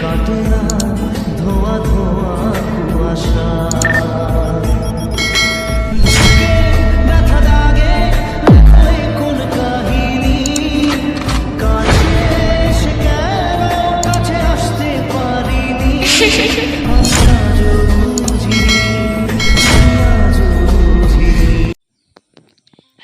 কাটে না ধোয়া ধোয়া কুয়াশা ব্যথা দাগে লেখায় কোন কাহিনী কাছে এসে কেন কাছে আসতে পারিনি আমরা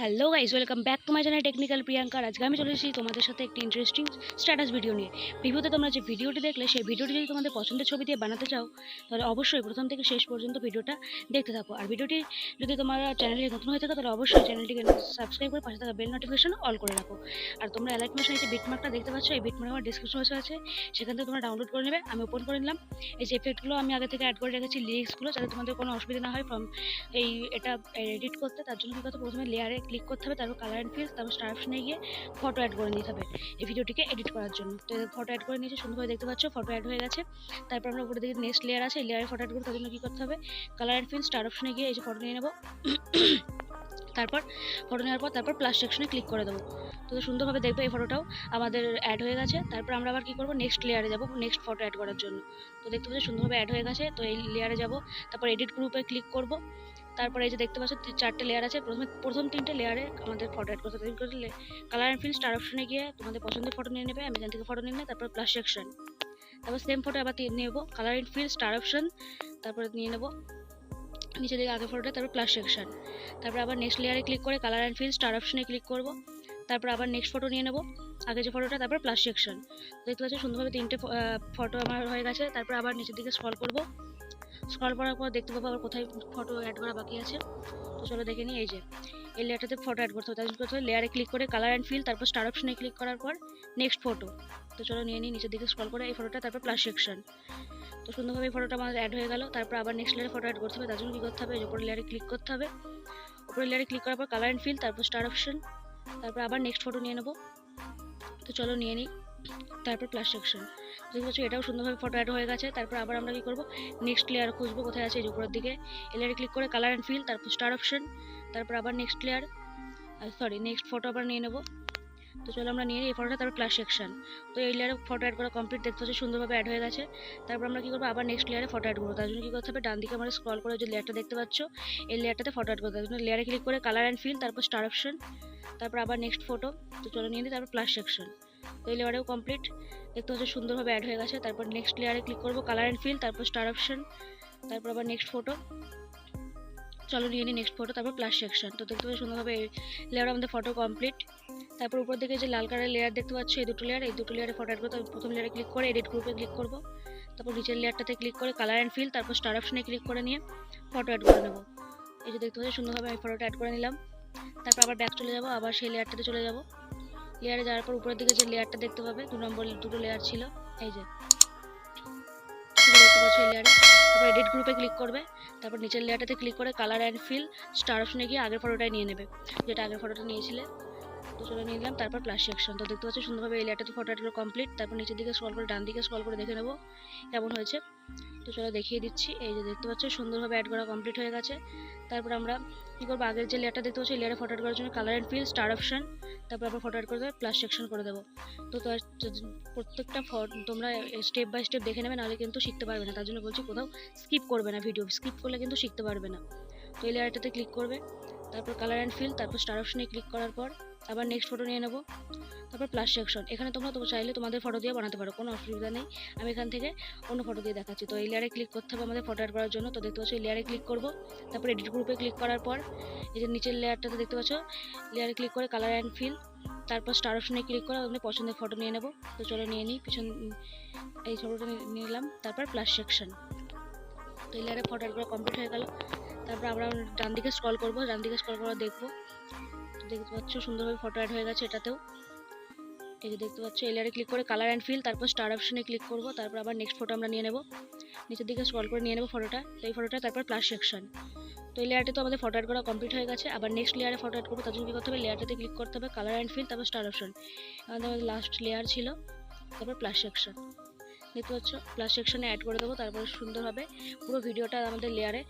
hello guys, welcome back to my channel technical Priyanka. আজকে আমি চলে এসেছি তোমাদের সাথে একটি ইন্টারেস্টিং স্ট্যাটাস ভিডিও নিয়ে। ভিডিওতে তোমরা যে ভিডিওটি দেখলে সেই ভিডিওটি যদি তোমাদের পছন্দের ছবি দিয়ে বানাতে চাও তাহলে অবশ্যই প্রথম থেকে শেষ পর্যন্ত ভিডিওটা দেখতে থাকো। আর ভিডিওটি যদি তোমার চ্যানেলে নতুন হয়ে থাকে তাহলে অবশ্যই চ্যানেলটিকে সাবস্ক্রাইব করে পাশে থাকা বেল নোটিফিকেশন অল করে রাখো। আর তোমরা অ্যালাইট মোশন যে বিটমার্কটা দেখতে পাচ্ছ, এই বিটমার্ক আমার ডিসক্রিপশন বক্সে আছে, সেখান থেকে তোমরা ডাউনলোড করে নেবে। আমি ওপেন করে নিলাম। এই যে এফেক্টগুলো আমি আগে থেকে অ্যাড করে রেখেছি, লিরিক্সগুলো, যাতে তোমাদের কোনো অসুবিধা না হয় এটা এডিট করতে। তার জন্য কি করতে, প্রথমে লেয়ারে ক্লিক করতে হবে, তারপর কালার অ্যান্ড ফিল, তারপর স্টার অপশনে গিয়ে ফটো অ্যাড করে নিতে হবে এই ভিডিওটিকে এডিট করার জন্য। তো ফটো অ্যাড করে নিয়েছি, সুন্দরভাবে দেখতে পাচ্ছ ফটো অ্যাড হয়ে গেছে। তারপর আমরা উপরে দিকে নেক্সট লেয়ার আছে, এই লেয়ারে ফটো অ্যাড করতে তার জন্য কী করতে হবে, কালার অ্যান্ড ফিল, স্টার অপশনে গিয়ে এই যে ফটো নিয়ে নেবো। তারপর ফটো নেওয়ার পর তারপর প্লাস সেকশনে ক্লিক করে দেবো। তো সুন্দরভাবে দেখবে এই ফটোটাও আমাদের অ্যাড হয়ে গেছে। তারপর আমরা আবার কী করবো, নেক্সট লেয়ারে যাবো নেক্সট ফটো অ্যাড করার জন্য। তো দেখতে পাচ্ছি সুন্দরভাবে অ্যাড হয়ে গেছে। তো এই লেয়ারে যাবো, তারপর এডিট গ্রুপে ক্লিক করবো। তারপরে এই যে দেখতে পাচ্ছ 4টে লেয়ার আছে, প্রথম 3টে লেয়ারে আমাদের ফটো অ্যাড করতে হবে। কালার অ্যান্ড ফিল, স্টার অপশনে গিয়ে তোমাদের পছন্দের ফটো নিয়ে নেবে। আমি এখান থেকে ফটো নিয়ে নেব, তারপর প্লাস সেকশন, তারপর সেম ফটো আবার নেবো, colour and fill, star option, তারপরে নিয়ে নেবো নিচে দিকে আগে ফটোটা, তারপর প্লাস সেকশন। তারপর আবার নেক্সট লেয়ারে ক্লিক করে কালার অ্যান্ড ফিল, স্টার অপশনে ক্লিক করব। তারপর আবার নেক্সট ফটো নিয়ে নেব, আগে যে ফটোটা, তারপর প্লাস সেকশন। দেখতে পাচ্ছি সুন্দরভাবে 3টে ফটো আমার হয়ে গেছে। তারপর আবার নিচের দিকে স্ক্রল করব, স্ক্রল করার পর দেখতে পাবো আবার কোথায় ফটো অ্যাড করা বাকি আছে। তো চলো দেখে নিই। এই যে এই লেয়ারটাতে ফটো অ্যাড করতে হবে, তাই করতে হবে লেয়ারে ক্লিক করে কালার অ্যান্ড ফিল, তারপর স্টার অপশনে ক্লিক করার পর নেক্সট ফটো। তো চলো নিয়ে নিই নিচের দিকে স্ক্রল করে এই ফটোটা, তারপর প্লাস সেকশন। তো সুন্দরভাবে এই ফটোটা আমাদের অ্যাড হয়ে গেল। তারপর আবার নেক্সট লেয়ারে ফটো অ্যাড করতে হবে, তার জন্য কী করতে হবে, উপরে লেয়ারে ক্লিক করতে হবে। উপরে লেয়ারে ক্লিক করার পর কালার অ্যান্ড ফিল, তারপর স্টার অপশন, তারপর আবার নেক্সট ফটো নিয়ে নেব। তো চলো নিয়ে নিই, তারপর প্লাস সেকশন। দেখতে পাচ্ছি এটাও সুন্দরভাবে ফটো অ্যাড হয়ে গেছে। তারপর আবার আমরা কী করবো, নেক্সট লেয়ার খুঁজবো কোথায় আছে, এই উপরের দিকে এই লেয়ারে ক্লিক করে কালার অ্যান্ড ফিল, তারপর স্টার অপশন, তারপর আবার নেক্সট নেক্সট ফটো আবার নিয়ে নেব। তো চলো আমরা নিয়ে নিই এই ফটোটা, তারপর প্লাস সেকশন। তো এই লেয়ারে ফটো অ্যাড করা কমপ্লিট, দেখতে পাচ্ছি সুন্দরভাবে অ্যাড হয়ে গেছে। তারপর আমরা কী করবো, আবার নেক্সট লেয়ারে ফটো অ্যাড করবো। তার জন্য কী করতে হবে, ডান দিকে আমরা স্ক্রল করে যে লেয়ারটা দেখতে পাচ্ছ, এই লেয়ারটাতে ফটো অ্যাড করতে হবে। তার জন্য লেয়ারে ক্লিক করে কালার অ্যান্ড ফিল, তারপর স্টার অপশন, তারপর আবার নেক্সট ফটো। তো চলো নিয়ে নিই, তারপর প্লাস সেকশন। তো এই লেয়ারেও কমপ্লিট, দেখতে পাচ্ছি সুন্দরভাবে অ্যাড হয়ে গেছে। তারপর নেক্সট লেয়ারে ক্লিক করবো, কালার অ্যান্ড ফিল, তারপর স্টার অপশন, তারপর আবার নেক্সট ফটো। চলো নিয়ে নিই নেক্সট ফটো, তারপর প্লাস সেকশন। তো দেখতে পাচ্ছি সুন্দরভাবে এই লেয়ার আমাদের ফটো কমপ্লিট। তারপর উপর দিকে যে লাল কালারের লেয়ার দেখতে পাচ্ছ, এই দুটো লেয়ারে ফটো অ্যাড করতে হবে। প্রথম লেয়ারে ক্লিক করে এডিট গ্রুপে ক্লিক করবো, তারপর নিচের লেয়ারটাতে ক্লিক করে কালার অ্যান্ড ফিল, তারপর স্টার অপশনে ক্লিক করে নিয়ে ফটো অ্যাড করে নেবো। এই যে দেখতে পাচ্ছি সুন্দরভাবে আমি ফটোটা অ্যাড করে নিলাম। তারপর আবার ব্যাক চলে যাবো, আবার সেই লেয়ারটাতে চলে যাবো। লেয়ারে যাওয়ার পর উপরের দিকে যে লেয়ারটা দেখতে পাবে, 2 নম্বর দুটো লেয়ার ছিল, এই যে দেখতে পাচ্ছ এই লেয়ারে। তারপর এডিট গ্রুপে ক্লিক করবে, তারপর নিচের লেয়ারটাতে ক্লিক করে কালার অ্যান্ড ফিল, স্টার অপশনে গিয়ে আগের ফটোটাই নিয়ে নেবে, যেটা আগের ফটোটা নিয়েছিলে। তো চলে নিয়ে নিলাম, তারপর প্লাস সেকশন। তো দেখতে পাচ্ছি সুন্দরভাবে এই লেয়ারটাতে ফটো অ্যাড করে কমপ্লিট। তারপর নিচের দিকে স্ক্রল করে ডান দিকে স্ক্রল করে দেখে নেবো কেমন হয়েছে। তো চলো দেখিয়ে দিচ্ছি। এই যে দেখতে পাচ্ছ সুন্দরভাবে অ্যাড করা কমপ্লিট হয়ে গেছে। তারপর আমরা কী করবো, আগের যে লেয়ারটা দেখতে পাচ্ছি, লেয়ারে ফটো অ্যাড করার জন্য colour and fill, star option, তারপর আবার ফটো অ্যাড করে দেবে, প্লাস সেকশন করে দেবো। তো প্রত্যেকটা তোমরা স্টেপ বাই স্টেপ দেখে নেবে, নাহলে কিন্তু শিখতে পারবে না। তার জন্য বলছি কোথাও স্কিপ করবে না, ভিডিও স্কিপ করলে কিন্তু শিখতে পারবে না। তো এই লেয়ারটাতে ক্লিক করবে, তারপর কালার অ্যান্ড ফিল, তারপর স্টার অপশনে ক্লিক করার পর আবার নেক্সট ফটো নিয়ে নেবো, তারপর প্লাস সেকশন। এখানে তোমরা চাইলে তোমাদের ফটো দিয়ে বানাতে পারো, কোনো অসুবিধা নেই। আমি এখান থেকে অন্য ফটো দিয়ে দেখাচ্ছি। তো এই লেয়ারে ক্লিক করতে হবে আমাদের ফটো অ্যাড করার জন্য। তো দেখতে পাচ্ছ এই লেয়ারে ক্লিক করবো, তারপর এডিট গ্রুপে ক্লিক করার পর এই যে নিচের লেয়ারটাতে দেখতে পাচ্ছ, লেয়ারে ক্লিক করে কালার অ্যান্ড ফিল, তারপর স্টার অপশনে ক্লিক করে আমাদের পছন্দের ফটো নিয়ে নেবো। তো চলো নিয়ে নিই, এই ফটোটা নিয়ে নিলাম, তারপর প্লাস সেকশন। তো এই লেয়ারে ফটো অ্যাড করা কমপ্লিট হয়ে গেল। তারপর আমরা ডান দিকে স্ক্রল করবো, ডান দিকে স্ক্রল করে দেখবো, দেখতে পাচ্ছ সুন্দরভাবে ফটো অ্যাড হয়ে গেছে এটাতেও। এই যে দেখতে পাচ্ছ এই লেয়ারে ক্লিক করে কালার অ্যান্ড ফিল, তারপর স্টার অপশনে ক্লিক করবো, তারপর আবার নেক্সট ফটো আমরা নিয়ে নেব, নিচের দিকে স্ক্রল করে নিয়ে নেবো ফটোটা, এই ফটোটা, তারপর প্লাস সেকশন। তো এই লেয়ারটা তো আমাদের ফটো অ্যাড করা কমপ্লিট হয়ে গেছে। আবার নেক্সট লেয়ারে ফটো অ্যাড করবো, তার জন্য কী করতে হবে, লেয়ারটাতে ক্লিক করতে হবে, কালার অ্যান্ড ফিল, তারপর স্টার অপশন, আমাদের লাস্ট লেয়ার ছিল, তারপর প্লাস সেকশন। দেখতে পাচ্ছ প্লাস সেকশনে অ্যাড করে দেবো। তারপরে সুন্দরভাবে পুরো ভিডিওটা আমাদের লেয়ারে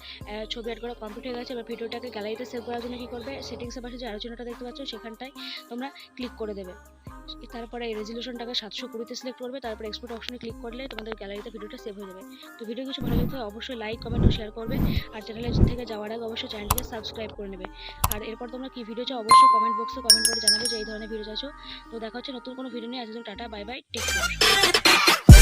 ছবি অ্যাড করা কমপ্লিট হয়ে গেছে। এবার ভিডিওটাকে গ্যালারিতে সেভ করার জন্য কী করবে, সেটিংসের পাশে যে আলোচনাটা দেখতে পাচ্ছ সেখানটায় তোমরা ক্লিক করে দেবে। তারপরে এই রেজলিউশনটাকে 720-তে সিলেক্ট করবে, তারপরে এক্সপোর্ট অপশনে ক্লিক করলে তোমাদের গ্যালারিতে ভিডিওটা সেভ হয়ে যাবে। তো ভিডিও কিছু ভালো লাগলে অবশ্যই লাইক, কমেন্ট ও শেয়ার করবে। আর চ্যানেলে থেকে যাওয়ার আগে অবশ্যই চ্যানেলটিকে সাবস্ক্রাইব করে নেবে। আর এরপর তোমরা কি ভিডিও চাও অবশ্যই কমেন্ট বক্সে কমেন্ট করে জানাবে যে এই ধরনের ভিডিও চাইছো। তো দেখা হচ্ছে নতুন কোনো ভিডিও নিয়ে। আজকের জন্য tata, bye bye, take care.